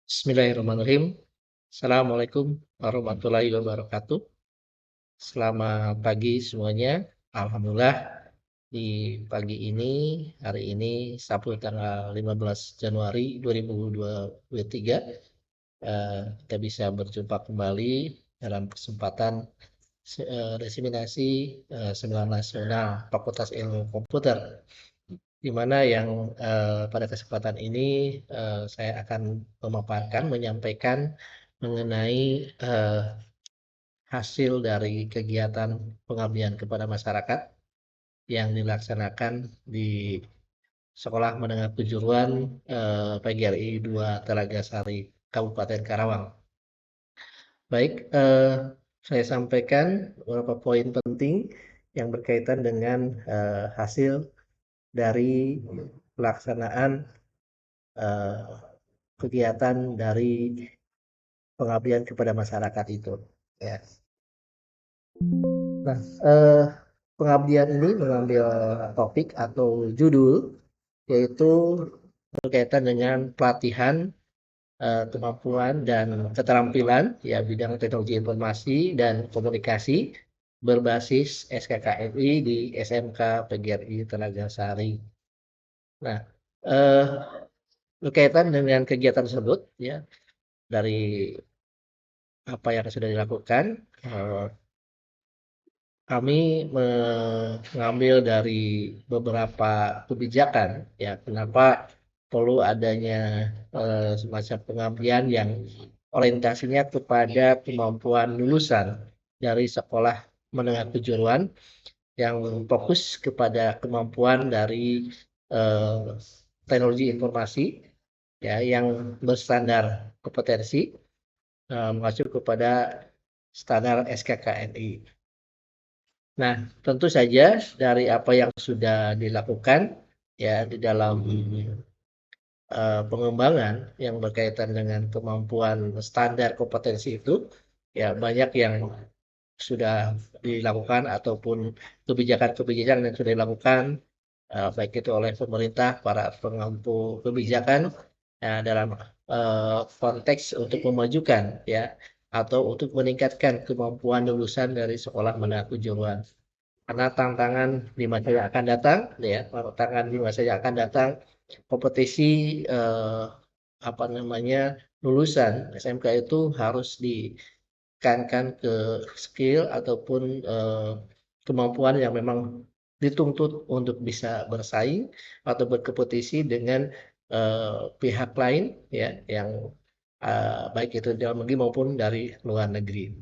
Bismillahirrahmanirrahim. Assalamualaikum warahmatullahi wabarakatuh. Selamat pagi semuanya. Alhamdulillah di pagi ini, hari ini Sabtu tanggal 15 Januari 2023, kita bisa berjumpa kembali dalam kesempatan diseminasi seminar nasional Fakultas Ilmu Komputer, di mana yang pada kesempatan ini saya akan menyampaikan mengenai hasil dari kegiatan pengabdian kepada masyarakat yang dilaksanakan di Sekolah Menengah Kejuruan PGRI 2 Telaga Sari, Kabupaten Karawang. Baik, saya sampaikan beberapa poin penting yang berkaitan dengan hasil dari pelaksanaan eh, kegiatan dari pengabdian kepada masyarakat itu. Ya. Nah, pengabdian ini mengambil topik atau judul yaitu berkaitan dengan pelatihan kemampuan dan keterampilan ya bidang teknologi informasi dan komunikasi berbasis SKKNI di SMK PGRI Tenaga Sari. Nah, eh, berkaitan dengan kegiatan tersebut ya dari apa yang sudah dilakukan, kami mengambil dari beberapa kebijakan ya kenapa perlu adanya semacam pengabdian yang orientasinya kepada kemampuan lulusan dari sekolah menengah kejuruan yang fokus kepada kemampuan dari eh, teknologi informasi ya yang berstandar kompetensi mengacu kepada standar SKKNI. Nah, tentu saja dari apa yang sudah dilakukan ya di dalam pengembangan yang berkaitan dengan kemampuan standar kompetensi itu, ya banyak yang sudah dilakukan ataupun kebijakan-kebijakan yang sudah dilakukan, baik itu oleh pemerintah, para pengampu kebijakan, ya, dalam konteks untuk memajukan ya atau untuk meningkatkan kemampuan lulusan dari sekolah menengah kejuruan. Karena tantangan di masa yang akan datang, ya, tantangan di masa yang akan datang, kompetisi apa namanya lulusan SMK itu harus ditekankan ke skill ataupun kemampuan yang memang dituntut untuk bisa bersaing atau berkompetisi dengan pihak lain, ya, yang baik itu dalam negeri maupun dari luar negeri.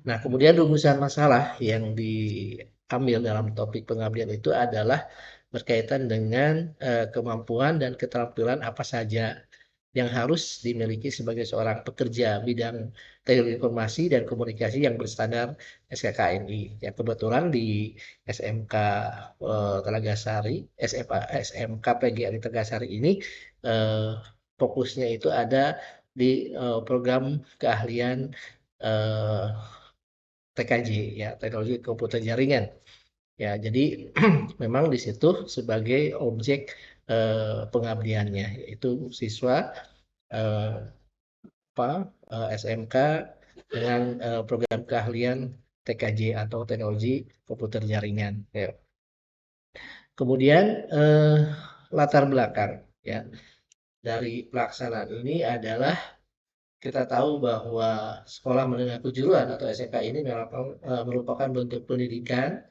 Nah, kemudian rumusan masalah yang diambil dalam topik pengabdian itu adalah berkaitan dengan kemampuan dan keterampilan apa saja yang harus dimiliki sebagai seorang pekerja bidang teknologi informasi dan komunikasi yang berstandar SKKNI. Ya, kebetulan di SMK Telagasari, SMK PGRI Telagasari ini eh, fokusnya itu ada di program keahlian eh, TKJ ya teknologi komputer jaringan ya jadi memang di situ sebagai objek pengabdiannya yaitu siswa eh, SMK dengan program keahlian TKJ atau teknologi komputer jaringan ya. Kemudian latar belakang ya dari pelaksanaan ini adalah kita tahu bahwa sekolah menengah kejuruan atau SMK ini merupakan bentuk pendidikan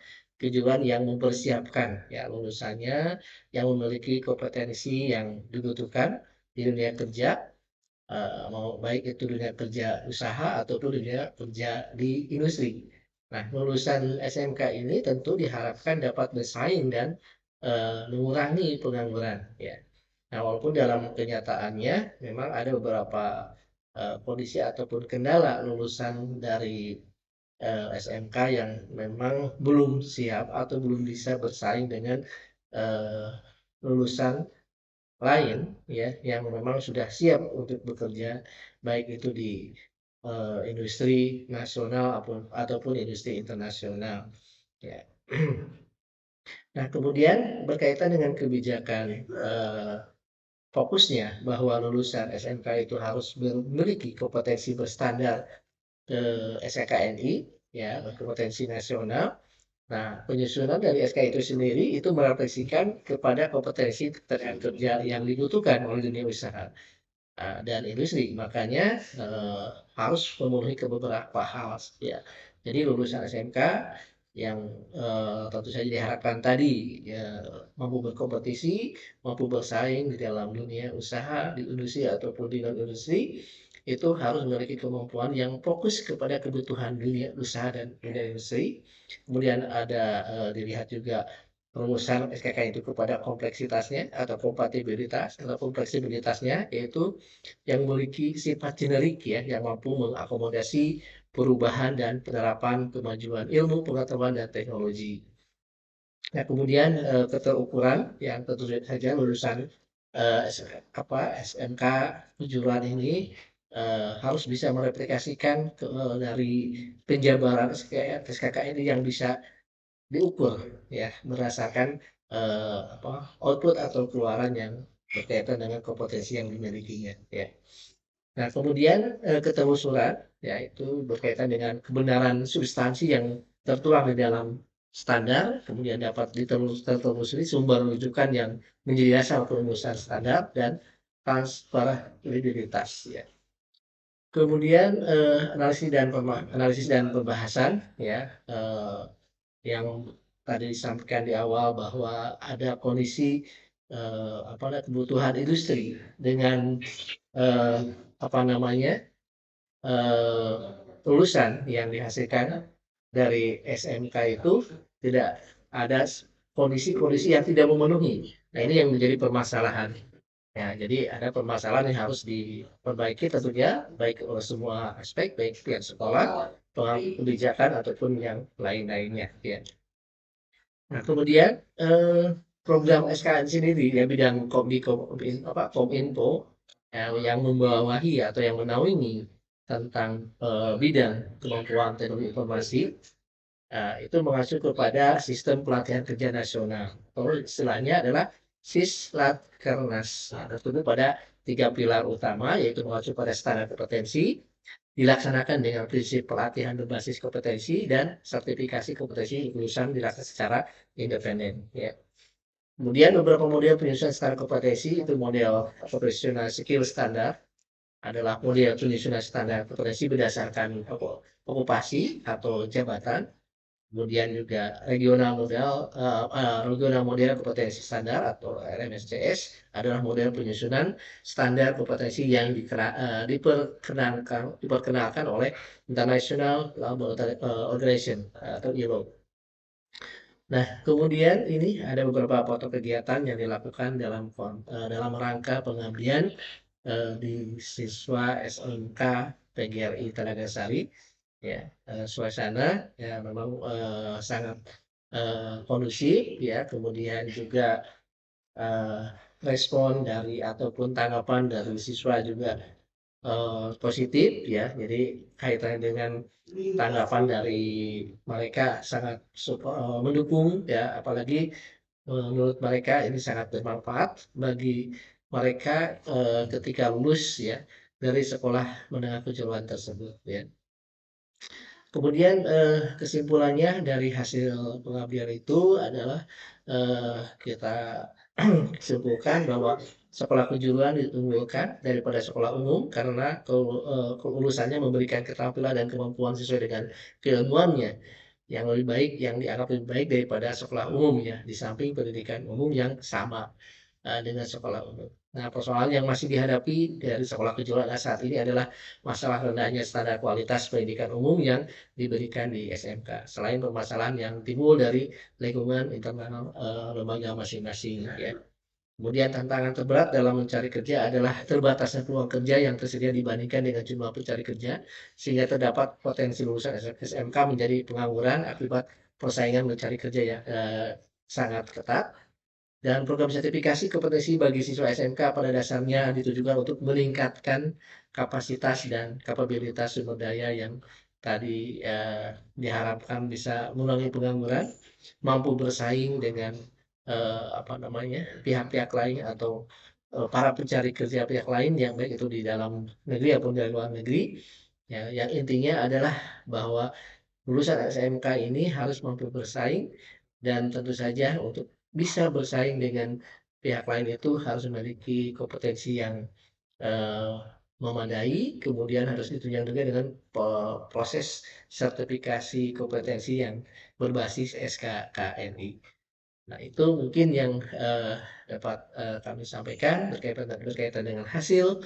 kejuruan yang mempersiapkan ya lulusannya yang memiliki kompetensi yang dibutuhkan di dunia kerja, mau baik itu dunia kerja usaha ataupun dunia kerja di industri. Nah, lulusan SMK ini tentu diharapkan dapat bersaing dan mengurangi pengangguran ya. Nah, walaupun dalam kenyataannya memang ada beberapa kondisi ataupun kendala lulusan dari SMK yang memang belum siap atau belum bisa bersaing dengan eh, lulusan lain ya yang memang sudah siap untuk bekerja baik itu di industri nasional ataupun industri internasional ya. Nah, kemudian berkaitan dengan kebijakan fokusnya bahwa lulusan SMK itu harus memiliki kompetensi berstandar SKKNI, ya, kompetensi nasional. Nah, penyusunan dari SK itu sendiri itu merefleksikan kepada kompetensi ketenaga kerja yang dibutuhkan oleh dunia usaha dan industri. Makanya harus memenuhi ke beberapa hal, ya. Jadi lulusan SMK yang tentu saja diharapkan tadi ya, mampu berkompetisi, mampu bersaing di dalam dunia usaha, di industri ataupun di non industri, itu harus memiliki kemampuan yang fokus kepada kebutuhan dunia usaha dan dunia industri. Kemudian ada dilihat juga rumusan SKK itu kepada kompleksitasnya atau kompatibilitas atau fleksibilitasnya, yaitu yang memiliki sifat generik ya, yang mampu mengakomodasi perubahan dan penerapan kemajuan ilmu, pengetahuan, dan teknologi. Nah, kemudian keterukuran yang tentu saja lulusan SMK kejuruan ini harus bisa mereplikasikan dari penjabaran SKK ini yang bisa diukur ya berdasarkan output atau keluaran yang berkaitan dengan kompetensi yang dimilikinya ya. Nah, kemudian ketelusuran yaitu berkaitan dengan kebenaran substansi yang tertuang di dalam standar, kemudian dapat ditelusuri sumber rujukan yang menjadi dasar perumusan standar dan transferabilitas ya. Kemudian analisis dan pembahasan ya, yang tadi disampaikan di awal bahwa ada kondisi kebutuhan industri dengan eh, apa namanya eh, lulusan yang dihasilkan dari SMK itu tidak ada kondisi-kondisi yang tidak memenuhi. Nah, ini yang menjadi permasalahan. Ya, jadi ada permasalahan yang harus diperbaiki tentunya baik oleh semua aspek, baik pihak sekolah, pengambil kebijakan ataupun yang lain-lainnya. Ya. Nah, kemudian program SKN sendiri ya bidang Kominfo yang membawahi atau yang menaungi tentang bidang kemampuan teknologi informasi itu mengacu kepada sistem pelatihan kerja nasional. Atau istilahnya adalah Sislatkernas. Tertutup pada 3 pilar utama yaitu mengacu pada standar kompetensi, dilaksanakan dengan prinsip pelatihan berbasis kompetensi dan sertifikasi kompetensi lulusan dilakukan secara independen. Ya. Kemudian beberapa model penyusunan standar kompetensi itu model profesional skill standar adalah model penyusunan standar kompetensi berdasarkan okupasi atau jabatan. Kemudian juga regional model kompetensi standar atau RMSCS adalah model penyusunan standar kompetensi yang diperkenalkan oleh International Laboratory Organization atau ILO. Nah, kemudian ini ada beberapa foto kegiatan yang dilakukan dalam rangka pengabdian di siswa SMK PGRI Telaga Sari. Ya, suasana ya memang sangat kondusif ya, kemudian juga uh, respon dari ataupun tanggapan dari siswa juga positif ya, jadi kaitannya dengan tanggapan dari mereka sangat mendukung ya, apalagi menurut mereka ini sangat bermanfaat bagi mereka ketika lulus ya dari sekolah menengah kejuruan tersebut ya. Kemudian kesimpulannya dari hasil pengabdian itu adalah kita simpulkan bahwa sekolah kejuruan diunggulkan daripada sekolah umum karena kelulusannya memberikan keterampilan dan kemampuan sesuai dengan keilmuannya yang lebih baik, yang dianggap lebih baik daripada sekolah umum ya, di samping pendidikan umum yang sama dengan sekolah umum. Nah, persoalan yang masih dihadapi dari sekolah kejuruan saat ini adalah masalah rendahnya standar kualitas pendidikan umum yang diberikan di SMK. Selain permasalahan yang timbul dari lingkungan internal lembaga masing-masing ya. Kemudian tantangan terberat dalam mencari kerja adalah terbatasnya peluang kerja yang tersedia dibandingkan dengan jumlah pencari kerja, sehingga terdapat potensi lulusan SMK menjadi pengangguran akibat persaingan mencari kerja yang sangat ketat. Dan program sertifikasi kompetensi bagi siswa SMK pada dasarnya ditujukan untuk meningkatkan kapasitas dan kapabilitas sumber daya yang tadi diharapkan bisa mengurangi pengangguran, mampu bersaing dengan pihak-pihak lain atau para pencari kerja pihak lain yang baik itu di dalam negeri ataupun dari luar negeri. Ya, yang intinya adalah bahwa lulusan SMK ini harus mampu bersaing dan tentu saja untuk bisa bersaing dengan pihak lain itu harus memiliki kompetensi yang eh, memadai, kemudian harus ditunjang juga dengan proses sertifikasi kompetensi yang berbasis SKKNI. Nah, itu mungkin yang dapat kami sampaikan berkaitan dengan hasil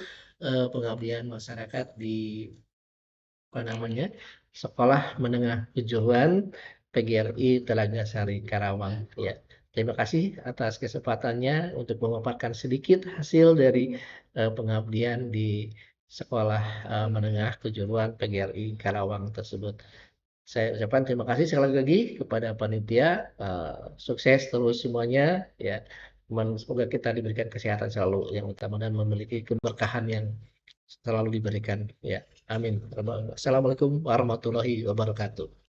pengabdian masyarakat di apa namanya Sekolah Menengah Kejuruan PGRI Telaga Sari Karawang. Ya, terima kasih atas kesempatannya untuk memaparkan sedikit hasil dari pengabdian di Sekolah Menengah Kejuruan PGRI Karawang tersebut. Saya ucapkan terima kasih sekali lagi kepada panitia. Sukses terus semuanya. Ya, semoga kita diberikan kesehatan selalu yang utama dan memiliki keberkahan yang selalu diberikan. Ya, amin. Assalamualaikum warahmatullahi wabarakatuh.